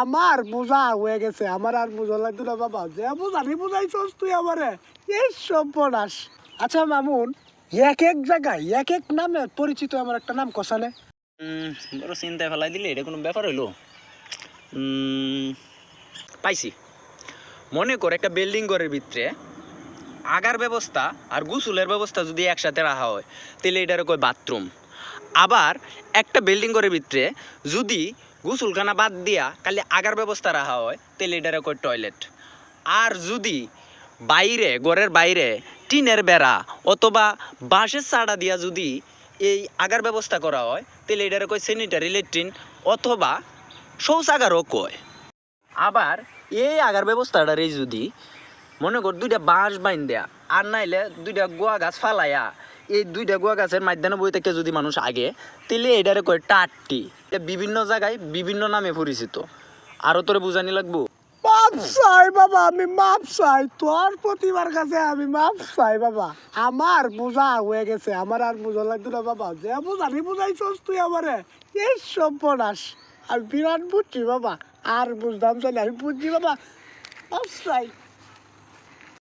আমার বোঝা হয়ে গেছে, আমার আর বোঝা লাগতো না বাবা, যে বোঝানি বোঝাইছস তুই আমারে, এই সর্বনাশ। আচ্ছা মামুন, এক এক জায়গায় এক এক নামে পরিচিত আমার একটা নাম কষানে। বড় চিন্তায় ফেলাই দিলে, এটা কোনো ব্যাপার হইলো? পাইছি। মনে কর একটা বিল্ডিং ঘরের ভিতরে আগার ব্যবস্থা আর গোসলের ব্যবস্থা যদি একসাথে রাখা হয় তাহলে এটার কয় বাথরুম। আবার একটা বিল্ডিং ঘরের ভিতরে যদি গোসলখানা বাদ দিয়া খালি আগার ব্যবস্থা রাখা হয় তাহলে এটার কয় টয়লেট। আর যদি বাইরে ঘরের বাইরে টিনের বেড়া অথবা বাঁশের চাড়া দিয়া যদি এই আগার ব্যবস্থা করা হয় তাহলে এটার কয় স্যানিটারি ল্যাট্রিন অথবা শৌচাগারও কয়। আবার এই আগার ব্যবস্থাটারে যদি মনে কর দুইটা বাঁশ বাইন দেয়া আর নাইলে দুইটা গোয়া গাছ ফালাইয়া এই দুইটা গোয়া গাছের মাধ্যমে বই থেকে যদি মানুষ আগে তাহলে এটারে কয় টাট্টি। এটা বিভিন্ন জায়গায় বিভিন্ন নামে পরিচিত। আরও তোরে বুঝানি লাগবো? মাপ চাই বাবা, আমি মাপ চাই, তোর প্রতিবার কাছে আমি মাপ চাই বাবা, আমার বোঝা হয়ে গেছে, আমার আর বোঝা লাগতো না বাবা, যে বোঝানি বোঝাইছস তুই আমারে, এই সর্বনাশ। আমি বিরাট বুঝছি বাবা, আর বুঝতাম চাই, আমি বুঝছি বাবা, মাপ চাই।